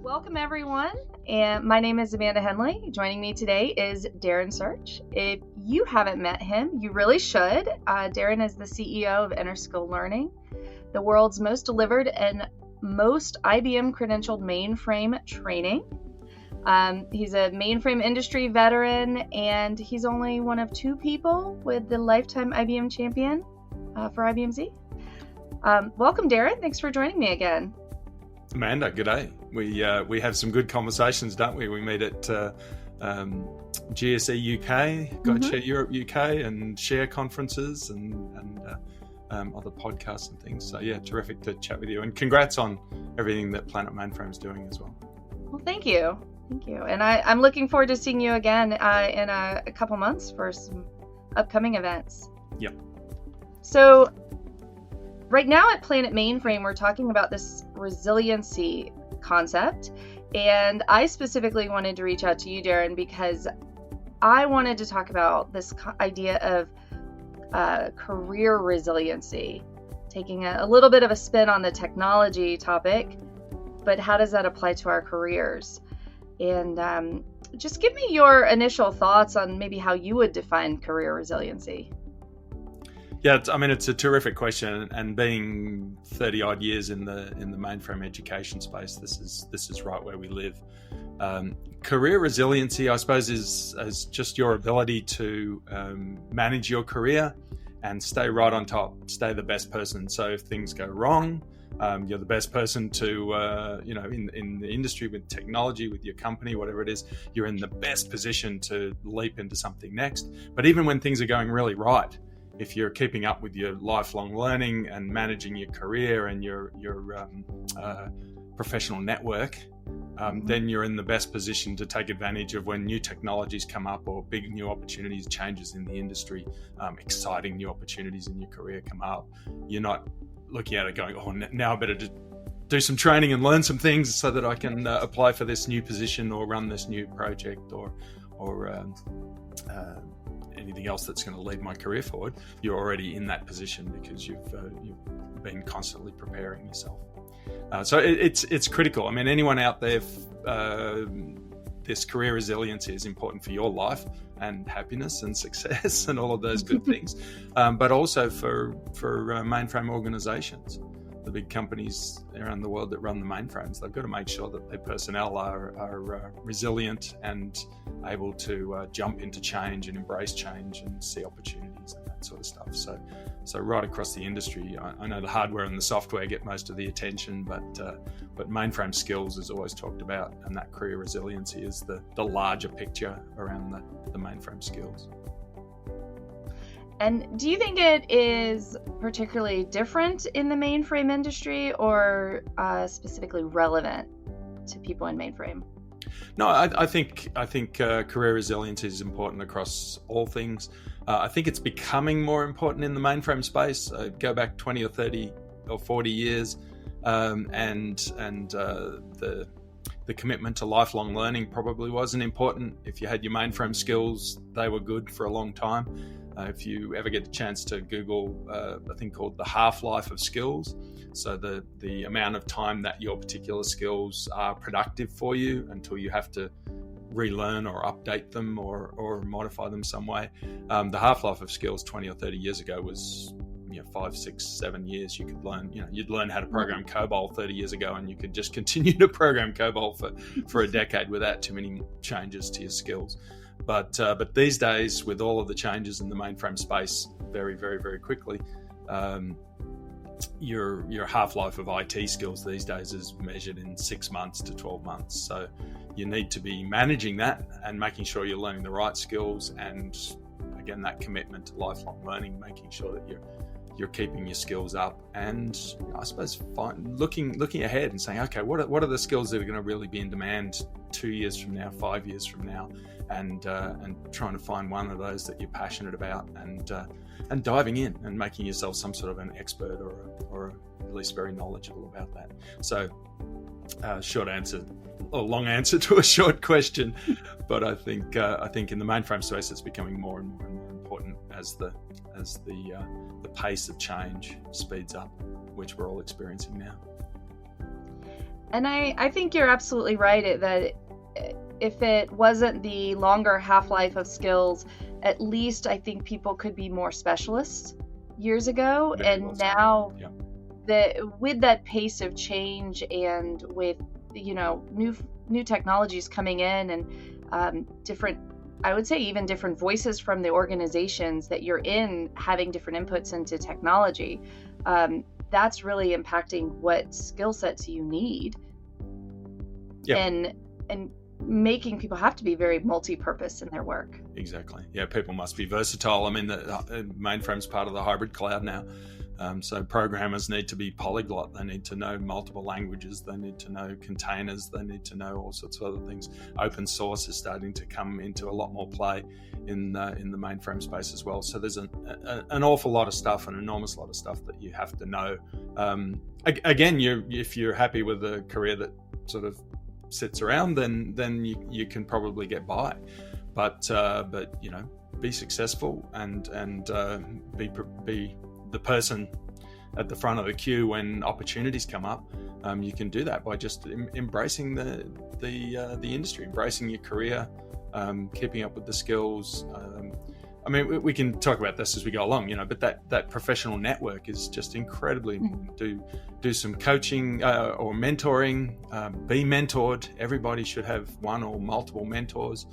Welcome, everyone. And my name is Amanda Hendley. Joining me today is Darren Surch. If you haven't met him, you really should. Darren is the CEO of Interskill Learning, the world's most delivered and most IBM credentialed mainframe training. He's a mainframe industry veteran, and he's only one of two people with the lifetime IBM champion for IBM Z. Welcome, Darren. Thanks for joining me again. Amanda, g'day. We have some good conversations, don't we? We meet at GSE UK, GuideShare Europe UK, and share conferences and other podcasts and things. So yeah, terrific to chat with you. And congrats on everything that Planet Mainframe is doing as well. Well, thank you. And I'm looking forward to seeing you again in a couple months for some upcoming events. Yep. So right now at Planet Mainframe, we're talking about this resiliency concept. And I specifically wanted to reach out to you, Darren, because I wanted to talk about this idea of career resiliency, taking a little bit of a spin on the technology topic, but how does that apply to our careers? And just give me your initial thoughts on maybe how you would define career resiliency. Yeah, it's a terrific question, and being 30 odd years in the mainframe education space, this is right where we live. Career resiliency, I suppose, is just your ability to manage your career and stay right on top, stay the best person. So if things go wrong, you're the best person to, in the industry with technology, with your company, whatever it is, you're in the best position to leap into something next. But even when things are going really right, if you're keeping up with your lifelong learning and managing your career and your professional network, then you're in the best position to take advantage of when new technologies come up or big new opportunities, changes in the industry, exciting new opportunities in your career come up. You're not looking at it going, oh, now I better do some training and learn some things so that I can apply for this new position or run this new project or anything else that's going to lead my career forward. You're already in that position because you've been constantly preparing yourself. So it's critical. I mean, anyone out there, this career resiliency is important for your life and happiness and success and all of those good things, but also for mainframe organizations. The big companies around the world that run the mainframes, they've got to make sure that their personnel are resilient and able to jump into change and embrace change and see opportunities and that sort of stuff. So right across the industry, I know the hardware and the software get most of the attention, but mainframe skills is always talked about, and that career resiliency is the larger picture around the mainframe skills. And do you think it is particularly different in the mainframe industry or specifically relevant to people in mainframe? No, I think career resilience is important across all things. I think it's becoming more important in the mainframe space. Go back 20 or 30 or 40 years, and the commitment to lifelong learning probably wasn't important. If you had your mainframe skills, they were good for a long time. If you ever get the chance to Google a thing called the half-life of skills, so the amount of time that your particular skills are productive for you until you have to relearn or update them or modify them some way. The half-life of skills 20 or 30 years ago was 5, 6, 7 years. You could learn, you'd learn how to program COBOL 30 years ago, and you could just continue to program COBOL for a decade without too many changes to your skills. But these days, with all of the changes in the mainframe space, very, very, very quickly, your half-life of IT skills these days is measured in 6 months to 12 months. So you need to be managing that and making sure you're learning the right skills, and again, that commitment to lifelong learning, making sure that you're keeping your skills up, and I suppose looking ahead and saying, okay, what are the skills that are going to really be in demand 2 years from now, 5 years from now, and trying to find one of those that you're passionate about, and diving in and making yourself some sort of an expert or at least very knowledgeable about that. So short answer, or long answer to a short question, but I think in the mainframe space it's becoming more and more and more important as the pace of change speeds up, which we're all experiencing now. And I think you're absolutely right that if it wasn't the longer half-life of skills, at least I think people could be more specialists years ago. Very And well said. now Yeah. with that pace of change and with, new technologies coming in and different, I would say even different voices from the organizations that you're in having different inputs into technology, that's really impacting what skill sets you need. Yep. And making people have to be very multi-purpose in their work. Exactly. Yeah, people must be versatile. I mean, the mainframe's part of the hybrid cloud now. So programmers need to be polyglot. They need to know multiple languages. They need to know containers. They need to know all sorts of other things. Open source is starting to come into a lot more play in the mainframe space as well. So there's an awful lot of stuff, an enormous lot of stuff that you have to know. Again, if you're happy with a career that sort of sits around, then you can probably get by. But be successful and be the person at the front of the queue when opportunities come up. You can do that by just embracing the industry, embracing your career, keeping up with the skills. I mean, we can talk about this as we go along, but that professional network is just incredibly important. Do some coaching or mentoring, be mentored. Everybody should have one or multiple mentors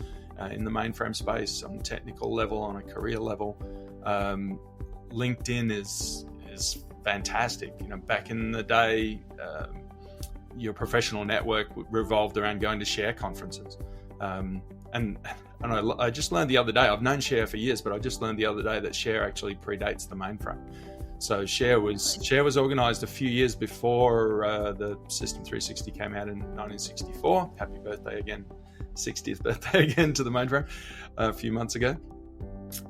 in the mainframe space on a technical level, on a career level. LinkedIn is fantastic. Back in the day, your professional network revolved around going to share conferences. And I just learned the other day, I've known Share for years, but I just learned the other day that Share actually predates the mainframe. So Share was organized a few years before the System 360 came out in 1964. Happy birthday again, 60th birthday again to the mainframe a few months ago.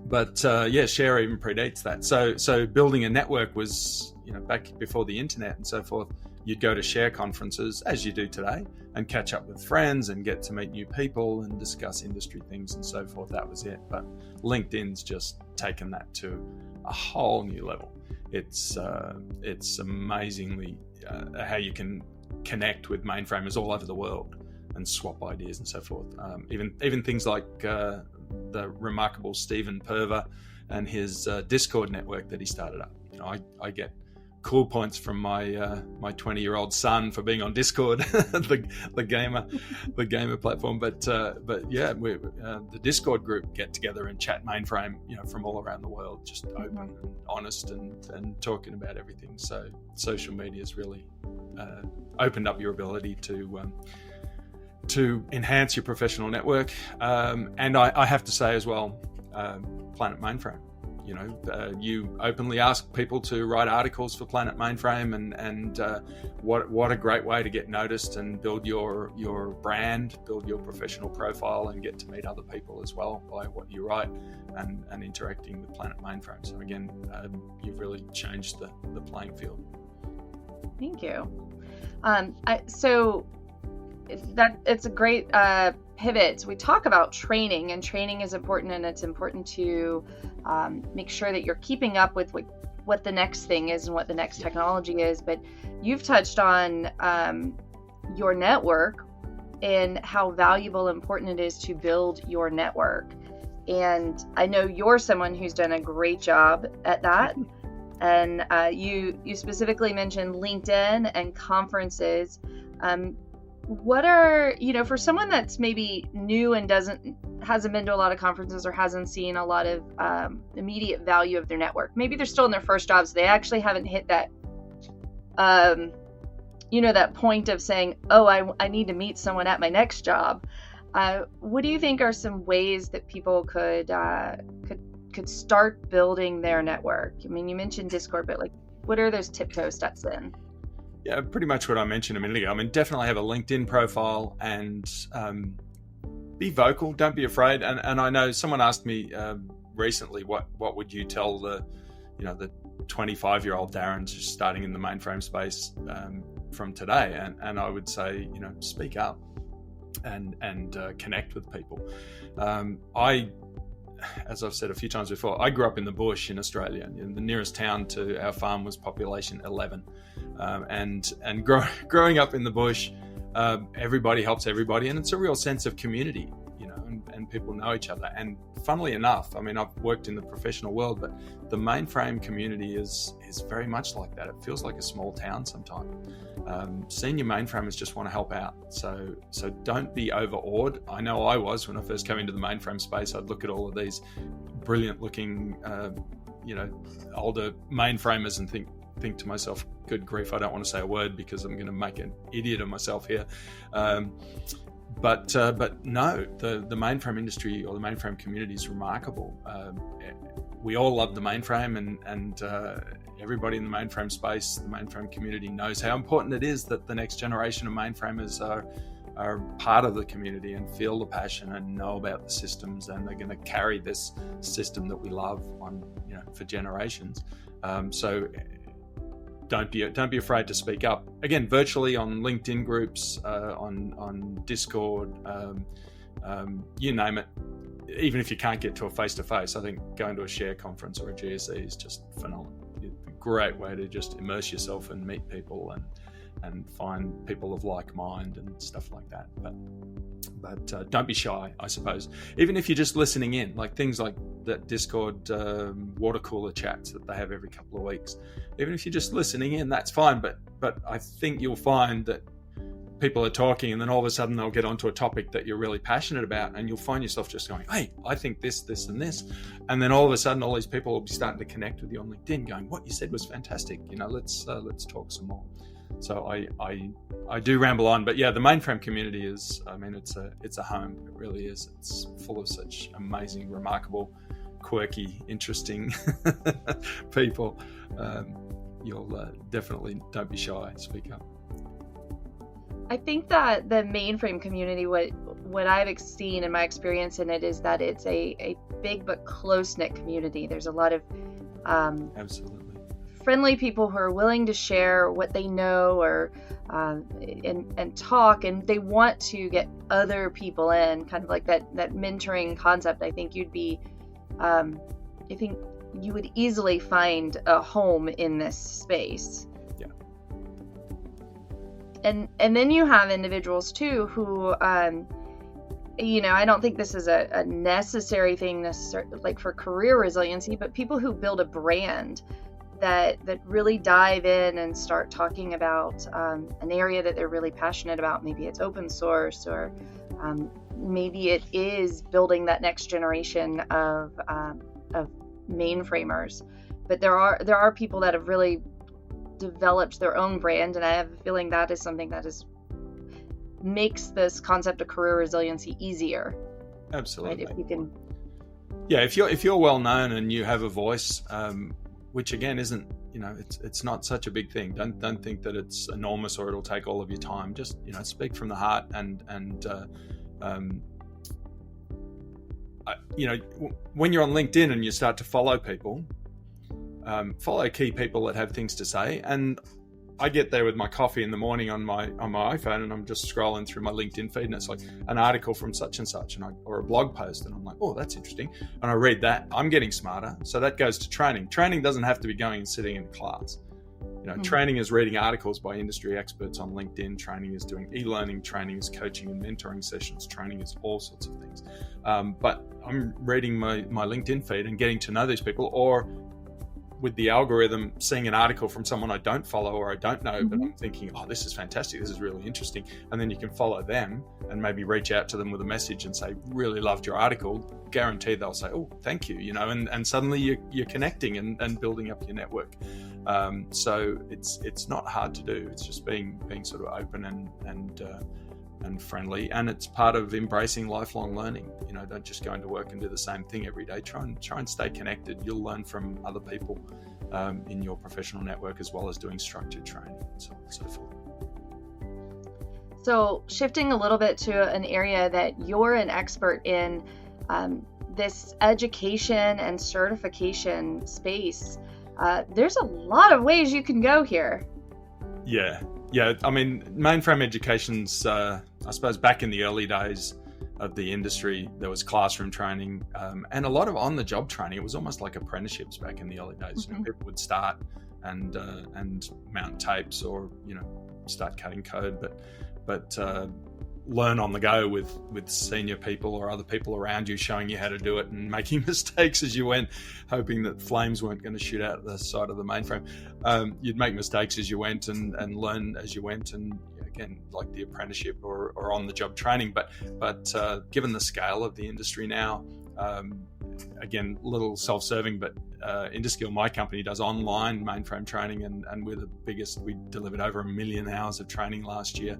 But Share even predates that. So building a network was, back before the internet and so forth. You'd go to Share conferences, as you do today, and catch up with friends and get to meet new people and discuss industry things and so forth. That was it. But LinkedIn's just taken that to a whole new level. It's amazingly how you can connect with mainframers all over the world and swap ideas and so forth. Even things like the remarkable Stephen Perver and his Discord network that he started up. I get cool points from my 20-year-old son for being on Discord, the gamer platform. But the Discord group get together and chat mainframe, from all around the world, just open and honest and talking about everything. So social media has really opened up your ability to enhance your professional network. And I have to say as well, Planet Mainframe. You openly ask people to write articles for Planet Mainframe, and what a great way to get noticed and build your brand, build your professional profile, and get to meet other people as well by what you write and interacting with Planet Mainframe. So again, you've really changed the playing field. Thank you. So it's a great pivot. We talk about training, and training is important, and it's important to make sure that you're keeping up with what the next thing is and what the next technology is. But you've touched on your network and how valuable and important it is to build your network. And I know you're someone who's done a great job at that. And you specifically mentioned LinkedIn and conferences. What are, for someone that's maybe new and hasn't been to a lot of conferences or hasn't seen a lot of immediate value of their network, maybe they're still in their first job, so they actually haven't hit that, that point of saying, oh, I need to meet someone at my next job. What do you think are some ways that people could start building their network? I mean, you mentioned Discord, but what are those tiptoe steps in? Yeah, pretty much what I mentioned a minute ago. I mean, definitely have a LinkedIn profile and be vocal. Don't be afraid. And I know someone asked me recently, what would you tell the 25-year-old Darren just starting in the mainframe space from today? And I would say, speak up and connect with people. As I've said a few times before, I grew up in the bush in Australia, and the nearest town to our farm was population 11. Growing up in the bush, everybody helps everybody, and it's a real sense of community, and people know each other. And funnily enough, I mean, I've worked in the professional world, but the mainframe community is very much like that. It feels like a small town sometimes. Senior mainframers just want to help out. So don't be overawed. I know I was when I first came into the mainframe space. I'd look at all of these brilliant looking, older mainframers and think to myself, good grief, I don't want to say a word because I'm going to make an idiot of myself here. But no, the mainframe industry or the mainframe community is remarkable. We all love the mainframe, and everybody in the mainframe space, the mainframe community, knows how important it is that the next generation of mainframers are part of the community and feel the passion and know about the systems, and they're going to carry this system that we love on, for generations. So don't be afraid to speak up. Again, virtually on LinkedIn groups, on Discord, you name it. Even if you can't get to a face-to-face, I think going to a share conference or a GSE is just phenomenal. It's a great way to just immerse yourself and meet people and find people of like mind and stuff like that. But don't be shy, I suppose. Even if you're just listening in, like things like that Discord water cooler chats that they have every couple of weeks. Even if you're just listening in, that's fine. But I think you'll find that people are talking, and then all of a sudden they'll get onto a topic that you're really passionate about, and you'll find yourself just going, hey, I think this, and this. And then all of a sudden all these people will be starting to connect with you on LinkedIn going, what you said was fantastic. Let's talk some more. So I do ramble on, but yeah, the mainframe community is, I mean, it's a home. It really is. It's full of such amazing, remarkable, quirky, interesting people. You'll definitely don't be shy. Speak up. I think that the mainframe community, what I've seen in my experience in it, is that it's a big but close-knit community. There's a lot of absolutely friendly people who are willing to share what they know or and talk, and they want to get other people in, kind of like that mentoring concept. I think you would easily find a home in this space. Yeah. And then you have individuals too who I don't think this is a necessary thing necessarily like for career resiliency, but people who build a brand that really dive in and start talking about an area that they're really passionate about. Maybe it's open source, or maybe it is building that next generation of mainframers. But there are people that have really developed their own brand, and I have a feeling that is something that makes this concept of career resiliency easier. Absolutely. Right? If you can. Yeah, if you're well known and you have a voice, which again isn't, it's not such a big thing. Don't think that it's enormous or it'll take all of your time. Just speak from the heart and when you're on LinkedIn and you start to follow people, follow key people that have things to say. And I get there with my coffee in the morning on my iPhone, and I'm just scrolling through my LinkedIn feed, and it's like an article from such and such, or a blog post, and I'm like, oh, that's interesting. And I read that. I'm getting smarter. So that goes to training. Training doesn't have to be going and sitting in class. Training is reading articles by industry experts on LinkedIn. Training is doing e-learning. Training is coaching and mentoring sessions. Training is all sorts of things. But I'm reading my LinkedIn feed and getting to know these people, or with the algorithm, seeing an article from someone I don't follow or I don't know, but I'm thinking, oh, this is fantastic, this is really interesting. And then you can follow them and maybe reach out to them with a message and say, really loved your article. Guaranteed they'll say, oh, thank you, and suddenly you're connecting and building up your network. So it's not hard to do. It's just being sort of open and friendly, and it's part of embracing lifelong learning. Don't just go into work and do the same thing every day. Try and stay connected. You'll learn from other people in your professional network, as well as doing structured training and so on and so forth. So shifting a little bit to an area that you're an expert in, this education and certification space, there's a lot of ways you can go here. Yeah. I mean, mainframe education's, I suppose back in the early days of the industry, there was classroom training and a lot of on-the-job training. It was almost like apprenticeships back in the early days. People would start and mount tapes, or start cutting code, but learn on the go with senior people or other people around you showing you how to do it, and making mistakes as you went, hoping that flames weren't going to shoot out the side of the mainframe. You'd make mistakes as you went and learn as you went, and again, like the apprenticeship or on-the-job training. But given the scale of the industry now, again, a little self-serving, but Interskill, my company, does online mainframe training, and we're the biggest. We delivered over 1 million hours of training last year.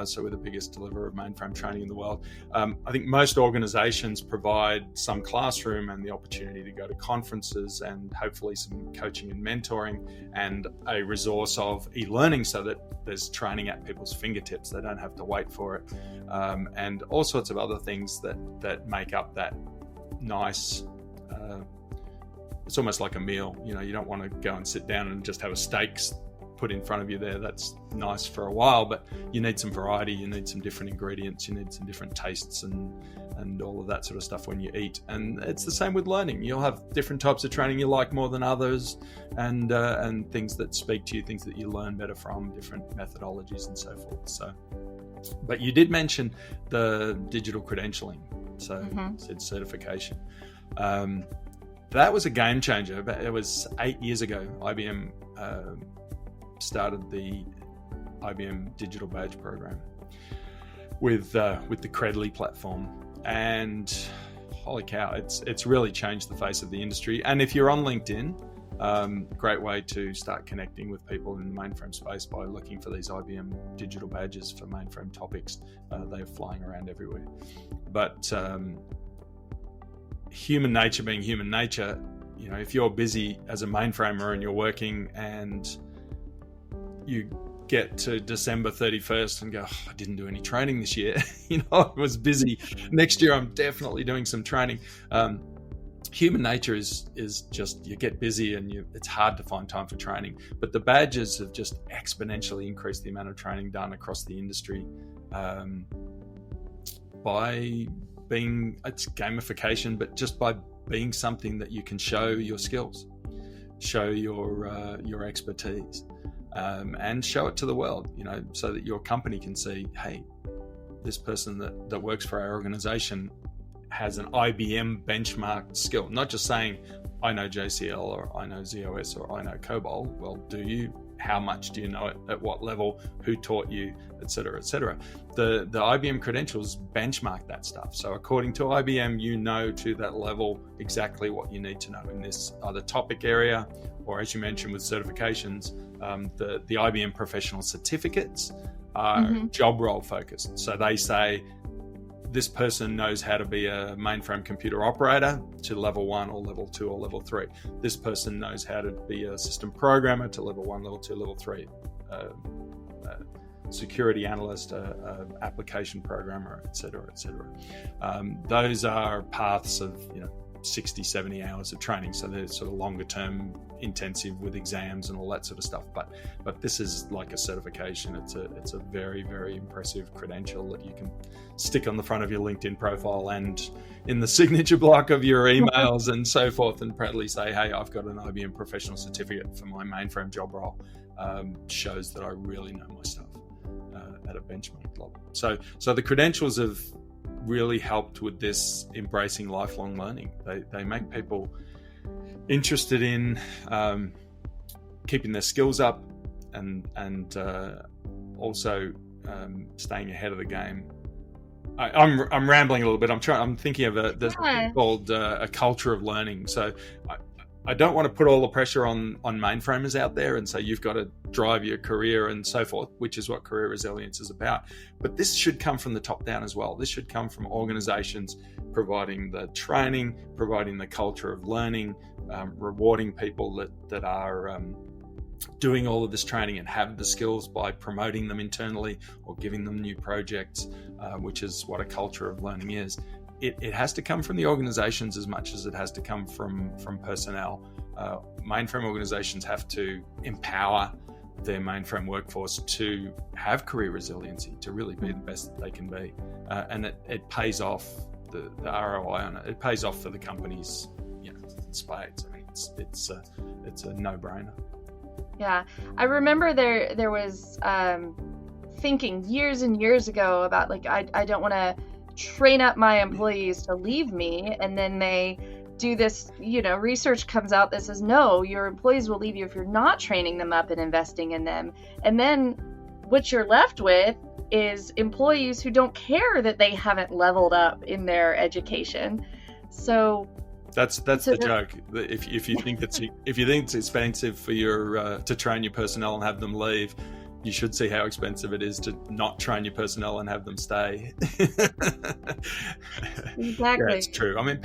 So we're the biggest deliverer of mainframe training in the world. I think most organizations provide some classroom and the opportunity to go to conferences, and hopefully some coaching and mentoring, and a resource of e-learning, so that there's training at people's fingertips. They don't have to wait for it. And all sorts of other things that make up that nice, it's almost like a meal. You don't want to go and sit down and just have a steak put in front of you there. That's nice for a while, but you need some variety, you need some different ingredients, you need some different tastes and all of that sort of stuff when you eat. And it's the same with learning. You'll have different types of training you like more than others, and things that speak to you, things that you learn better from, different methodologies and so forth. So, but you did mention the digital credentialing, so said certification. That was a game changer. But it was 8 years ago. IBM started the IBM Digital Badge Program with the Credly platform, and holy cow, it's really changed the face of the industry. And if you're on LinkedIn, great way to start connecting with people in the mainframe space by looking for these IBM digital badges for mainframe topics. They're flying around everywhere. But human nature being human nature, if you're busy as a mainframer and you're working and you get to December 31st and go, I didn't do any training this year. I was busy. Next year, I'm definitely doing some training. Human nature is just, you get busy and it's hard to find time for training. But the badges have just exponentially increased the amount of training done across the industry by being, it's gamification, but just by being something that you can show your skills, show your expertise. And show it to the world, so that your company can see, hey, this person that works for our organization has an IBM benchmarked skill. Not just saying, I know JCL or I know ZOS or I know COBOL. Well, do you? How much do you know it? At what level? Who taught you? Et cetera, et cetera. The IBM credentials benchmark that stuff. So according to IBM, you know to that level exactly what you need to know in this other topic area, or as you mentioned with certifications, the IBM professional certificates are job role focused. So they say this person knows how to be a mainframe computer operator to level 1 or level 2 or level 3. This person knows how to be a system programmer to level 1, level 2, level 3. Security analyst, application programmer, et cetera, et cetera. Those are paths of 60, 70 hours of training. So they're sort of longer term, intensive with exams and all that sort of stuff. But this is like a certification. It's a very, very impressive credential that you can stick on the front of your LinkedIn profile and in the signature block of your emails and so forth, and proudly say, hey, I've got an IBM professional certificate for my mainframe job role. Shows that I really know my stuff at a benchmark level. So the credentials have really helped with this embracing lifelong learning. They make people interested in keeping their skills up and also staying ahead of the game. I'm rambling a little bit. I'm thinking of there's something called a culture of learning. So I don't want to put all the pressure on mainframers out there and say you've got to drive your career and so forth, which is what career resilience is about. But this should come from the top down as well. This should come from organizations providing the training, providing the culture of learning, rewarding people that are doing all of this training and have the skills by promoting them internally or giving them new projects, which is what a culture of learning is. It has to come from the organizations as much as it has to come from personnel. Mainframe organizations have to empower their mainframe workforce to have career resiliency, to really be the best that they can be. And it pays off, the ROI on it. It pays off for the companies, in spades. I mean, it's a no-brainer. Yeah. I remember there was thinking years and years ago about like I don't want to train up my employees to leave me, and then they do this, research comes out that says no, your employees will leave you if you're not training them up and investing in them. And then what you're left with is employees who don't care that they haven't leveled up in their education. So that's the joke. If you think it's expensive for your to train your personnel and have them leave, you should see how expensive it is to not train your personnel and have them stay. Exactly. Yeah, it's true. I mean,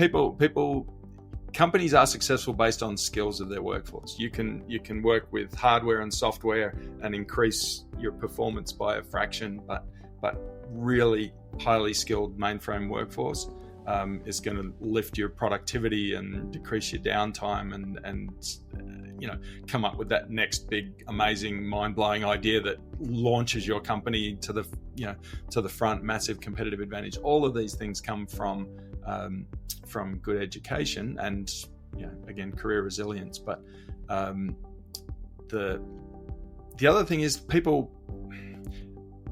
companies are successful based on skills of their workforce. You can work with hardware and software and increase your performance by a fraction, but really highly skilled mainframe workforce is going to lift your productivity and decrease your downtime and come up with that next big, amazing, mind-blowing idea that launches your company to the front, massive competitive advantage. All of these things come from good education and, again, career resilience. But the other thing is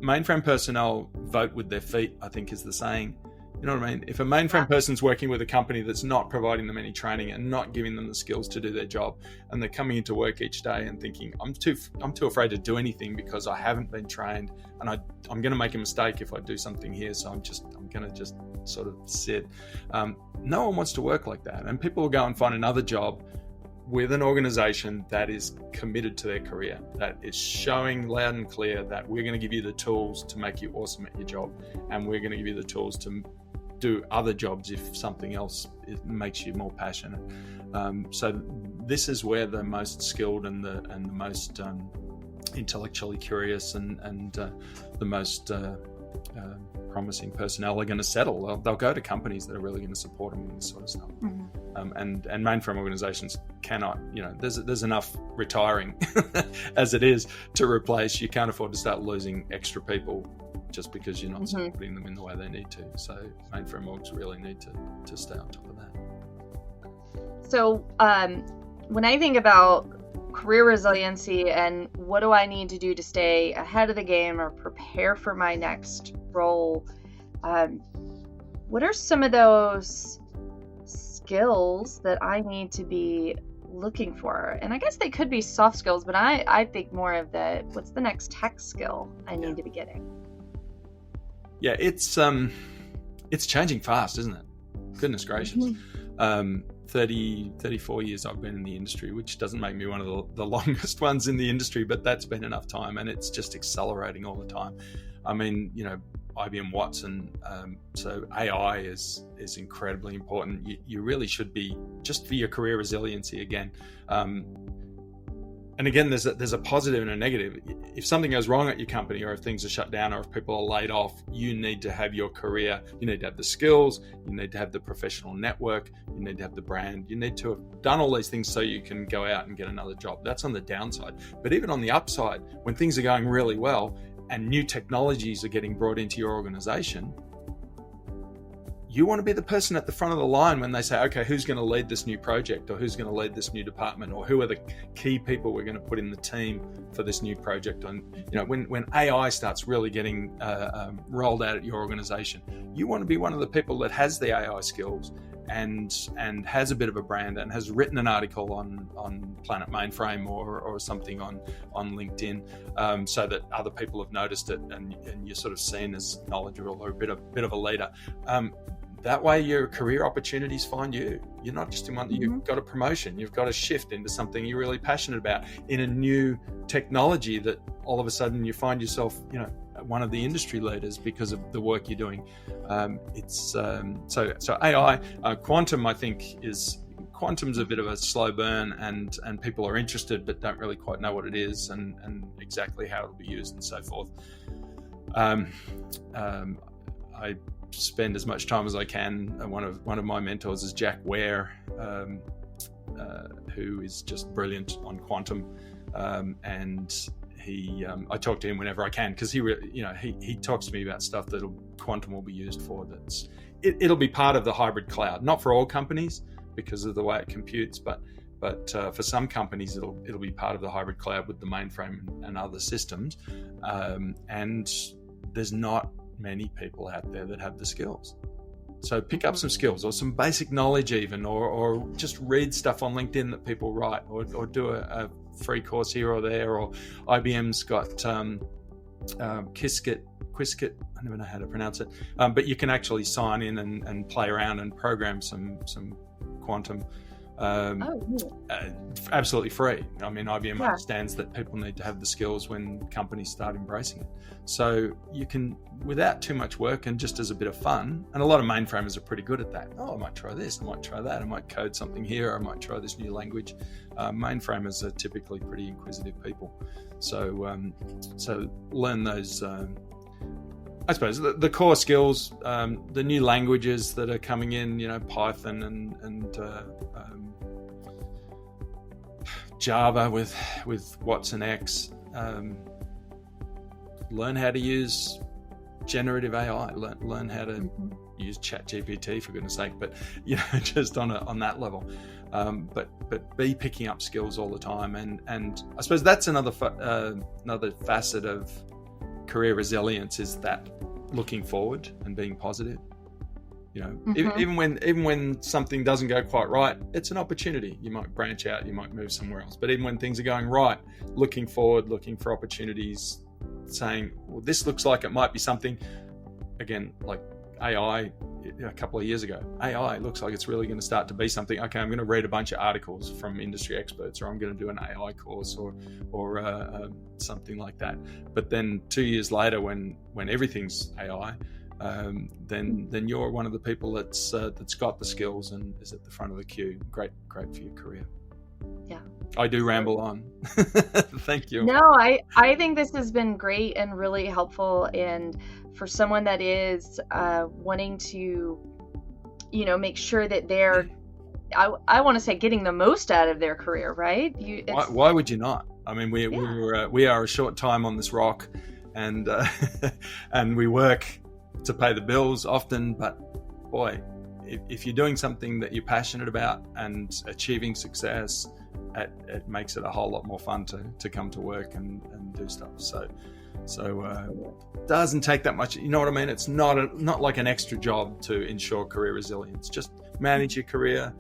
mainframe personnel vote with their feet, I think is the saying. You know what I mean? If a mainframe person's working with a company that's not providing them any training and not giving them the skills to do their job, and they're coming into work each day and thinking, I'm too afraid to do anything because I haven't been trained, and I'm going to make a mistake if I do something here, so I'm going to just sort of sit. No one wants to work like that, and people will go and find another job with an organization that is committed to their career, that is showing loud and clear that we're going to give you the tools to make you awesome at your job, and we're going to give you the tools to do other jobs if something else makes you more passionate. So this is where the most skilled and the most intellectually curious and the most promising personnel are going to settle. They'll go to companies that are really going to support them in this sort of stuff. Mm-hmm. And mainframe organizations cannot, there's enough retiring as it is to replace. You can't afford to start losing extra people just because you're not supporting them in the way they need to. So mainframe orgs really need to stay on top of that. So when I think about career resiliency and what do I need to do to stay ahead of the game or prepare for my next role, what are some of those skills that I need to be looking for? And I guess they could be soft skills, but I think more of what's the next tech skill I need to be getting? Yeah, it's changing fast, isn't it? Goodness gracious. 34 years I've been in the industry, which doesn't make me one of the longest ones in the industry, but that's been enough time, and it's just accelerating all the time. I mean, IBM Watson, so AI is incredibly important. You really should be, just for your career resiliency again. And again, there's a positive and a negative. If something goes wrong at your company, or if things are shut down, or if people are laid off, you need to have your career. You need to have the skills. You need to have the professional network. You need to have the brand. You need to have done all these things so you can go out and get another job. That's on the downside. But even on the upside, when things are going really well and new technologies are getting brought into your organization, you want to be the person at the front of the line when they say, okay, who's going to lead this new project, or who's going to lead this new department, or who are the key people we're going to put in the team for this new project. And when AI starts really getting rolled out at your organization, you want to be one of the people that has the AI skills and has a bit of a brand and has written an article on Planet Mainframe or something on LinkedIn, so that other people have noticed it and you're sort of seen as knowledgeable or a bit of a leader. That way your career opportunities find you. You're not just in one, you've got a promotion, you've got a shift into something you're really passionate about in a new technology that all of a sudden you find yourself, one of the industry leaders because of the work you're doing. So AI, quantum, I think quantum's a bit of a slow burn, and people are interested but don't really quite know what it is and exactly how it'll be used and so forth. I spend as much time as I can. One of my mentors is Jack Ware, who is just brilliant on quantum, and I talk to him whenever I can because he talks to me about stuff that quantum will be used for. It'll be part of the hybrid cloud, not for all companies because of the way it computes, but But for some companies, it'll be part of the hybrid cloud with the mainframe and other systems. And there's not many people out there that have the skills. So pick up some skills or some basic knowledge even, or just read stuff on LinkedIn that people write, or do a free course here or there, or IBM's got Qiskit, I never know how to pronounce it, but you can actually sign in and play around and program some quantum absolutely free. I mean, IBM understands that people need to have the skills when companies start embracing it. So you can, without too much work and just as a bit of fun, and a lot of mainframers are pretty good at that. Oh, I might try this, I might try that, I might code something here, I might try this new language. Mainframers are typically pretty inquisitive people. So learn those, I suppose, the core skills, the new languages that are coming in, Python and Java with Watson X. Learn how to use generative AI. Learn how to use ChatGPT, for goodness sake. But just on that level. But be picking up skills all the time, and I suppose that's another facet of career resilience, is that looking forward and being positive. Even when something doesn't go quite right, it's an opportunity. You might branch out, you might move somewhere else. But even when things are going right, looking forward, looking for opportunities, saying, well, this looks like it might be something, again, like AI a couple of years ago. AI looks like it's really going to start to be something. Okay, I'm going to read a bunch of articles from industry experts, or I'm going to do an AI course or something like that. But then 2 years later, when everything's AI, then you're one of the people that's got the skills and is at the front of the queue. Great for your career. Yeah. I do ramble on. Thank you. No, I think this has been great and really helpful. And for someone that is wanting to, make sure that they're, I want to say, getting the most out of their career, right? Why would you not? I mean, we are a short time on this rock, and and we work to pay the bills often, but boy, if you're doing something that you're passionate about and achieving success, it makes it a whole lot more fun to come to work and do stuff. So doesn't take that much. You know what I mean? It's not like an extra job to ensure career resilience. Just manage your career,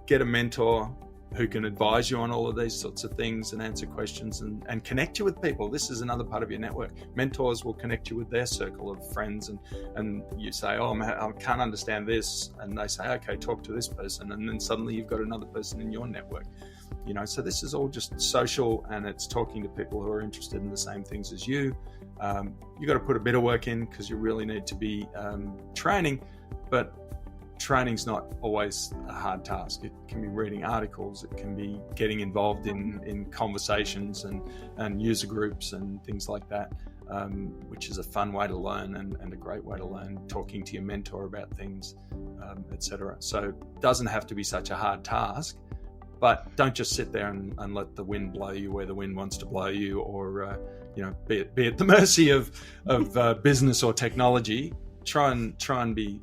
get a mentor who can advise you on all of these sorts of things and answer questions and connect you with people. This is another part of your network. Mentors will connect you with their circle of friends, and you say, oh, I can't understand this. And they say, okay, talk to this person. And then suddenly you've got another person in your network. So this is all just social, and it's talking to people who are interested in the same things as you. You got to put a bit of work in, because you really need to be training, but training's not always a hard task. It can be reading articles, it can be getting involved in conversations and user groups and things like that, which is a fun way to learn and a great way to learn, talking to your mentor about things, etc. So it doesn't have to be such a hard task, but don't just sit there and let the wind blow you where the wind wants to blow you, or be at the mercy of business or technology. Try and be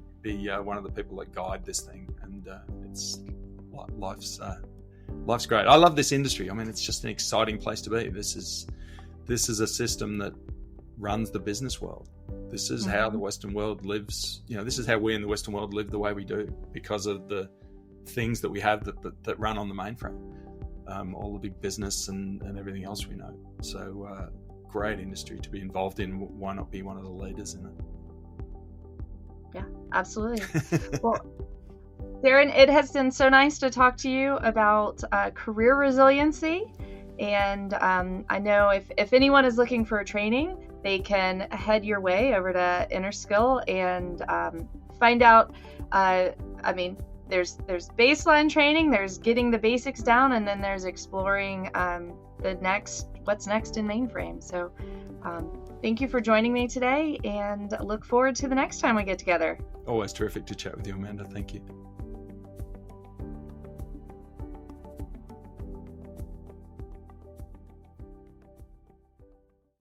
one of the people that guide this thing, and it's life's great. I love this industry. I mean, it's just an exciting place to be. This is a system that runs the business world. This is how the Western world lives. This is how we in the Western world live the way we do, because of the things that we have that run on the mainframe, all the big business and everything else we know. So great industry to be involved in. Why not be one of the leaders in it? Yeah, absolutely. Well, Darren, it has been so nice to talk to you about career resiliency. And I know if anyone is looking for training, they can head your way over to Interskill and find out. There's baseline training, there's getting the basics down, and then there's exploring what's next in mainframe. So thank you for joining me today, and look forward to the next time we get together. Always terrific to chat with you, Amanda. Thank you.